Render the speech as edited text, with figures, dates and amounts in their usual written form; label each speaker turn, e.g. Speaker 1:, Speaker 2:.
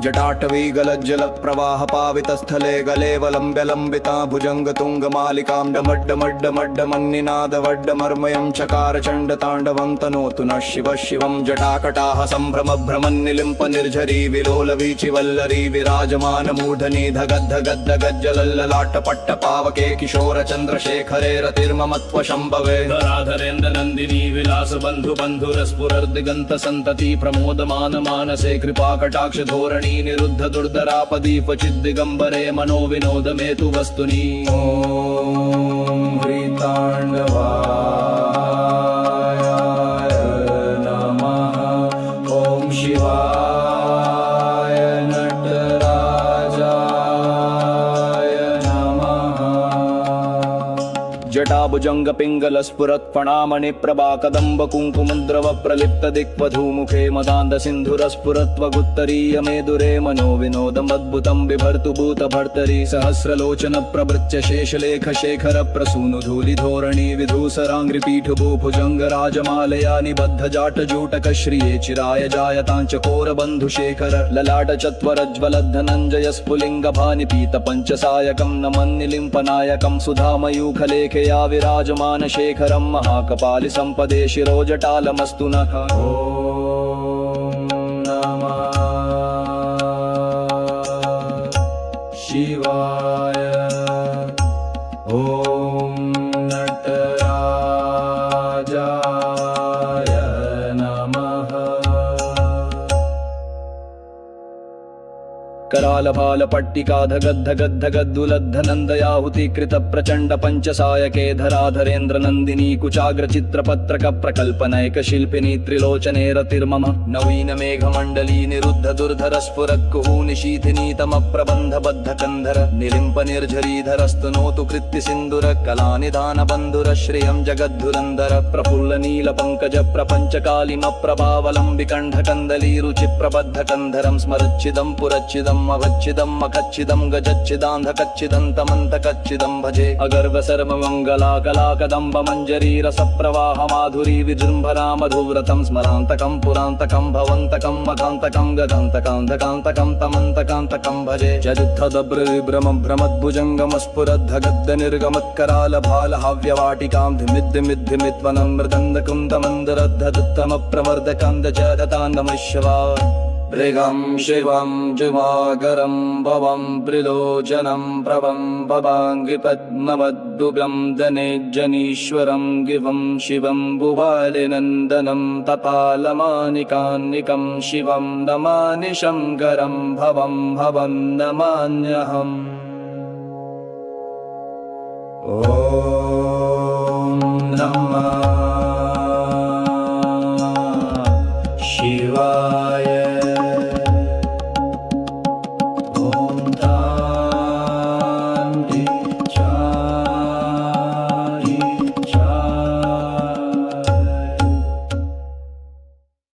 Speaker 1: जटाटवी गलज्जल प्रवाह पावित स्थले गलेवलंब्य लंबिता भुजंग तुंग मालिकां डमड्डमड्डमड्डमन्निनाद वड्डमर्मयं चकार चंड तांडवं तनोतु नः शिवः शिवं जटाकटाह संभ्रम भ्रमन्निलिम्प निर्झरी विलोल वीचि वल्लरी विराजमान मूर्धनि धगद्धगद्ध गज्जलल्ललाट पट्ट पावके किशोर चंद्रशेखरे रतिर्ममत्व शंभवे धराधरेन्द्र नंदिनी विलास बंधु बंधुरस्फुरर्दिगंत संतति प्रमोदमान मानसे कृपा कटाक्ष धोरणी निरुद्ध दुर्धरापदीप चिद्दिगंबरे मनो विनोद मेतु वस्तुनि ओम ह्रीतांडवाय नमः ओम शिवाय नटराजाय नमः जटाभुजंग पिंगल स्फुरत् फणामणि प्रभा कदंब कुंकुमद्रव प्रलिप्त दिक्पधूमुखे मदान्ध सिन्धुरस्फुरत्वगुत्तरीय मेदुरे मनो विनोदमद्भुतं बिभर्तु भूत भर्तरी सहस्रलोचन प्रभृत्य शेषलेख शेखर प्रसूनु धूलि धोरणी विधूसरांग्रि पीठ भूभुजंग राजमालया निबद्ध जाट जूटक श्रिये चिराय जायतांच कोर बंधु शेखर ललाट चत्वरज्वल धनंजय स्फुलिंग भानि पीत पंचसायकं नमन्निलिम्पनायकं सुधामयूखलेखया विराजमान शेखरं महाकपालि संपदे शिरोजटालमस्तु नः ओम नमः शिवाय ओम नटराजाय नमः कराल भाल पट्टिका धगद्ध गद्ध गद्दुलद्ध नंदयाहुति कृत प्रचंड पंचसायके धराधरेन्द्र नंदिनी कुचाग्र चित्रपत्रक प्रकल्पनैक शिल्पिनी त्रिलोचने रतिर्मम नवीन मेघमंडली निरुद्ध दुर्धर स्फुरक्कुः निशीथिनी तम प्रबंध बद्ध कंधर निलिम्प निर्झरीधरस्तुनोतु कृत्ति सिंधुर कलानिधान बंधुर श्रियं जगद्धुरंधर प्रफुल्ल नील पंकज प्रपंच कालिम प्रभावलंबि कंठ कंदली रुचि प्रबद्ध कंधरं स्मरच्चिदं पुरच्चिदं अवच्छिदं मखच्छिदं गजच्छिदान्धकच्छिदन्तमन्तकच्छिदं भजे अगर्व सर्वमङ्गला कलाकदम्ब मञ्जरी रसप्रवाह माधुरी विजृम्भरा मधुव्रतं स्मरान्तकं पुरान्तकं भवन्तकं मकान्तकं गदान्तकान्धकान्तकं तमन्तकान्तकं भजे चतुर्थदभ्रमद्भुजङ्गमस्फुरद्धगद्द निर्गमत्कराल भालहाव्यवाटिकां धिमिद्धिमिद्धिमित्वनं मृदन्दकुन्दमन्दरद्धदुत्तमप्रवर्धकान्द च दतान्नमः शिवाय ऋगं शिवं जुवागरं भवं त्रिलोचनं प्रभं भवाङ्गि पद्मवद्दुगं दनेज्जनीश्वरं गिवं शिवं भुवालिनन्दनं तपालमानिकान्निकं शिवं नमामि शङ्करं भवं भवं नमाम्यहम् ॐ नमः शिवाय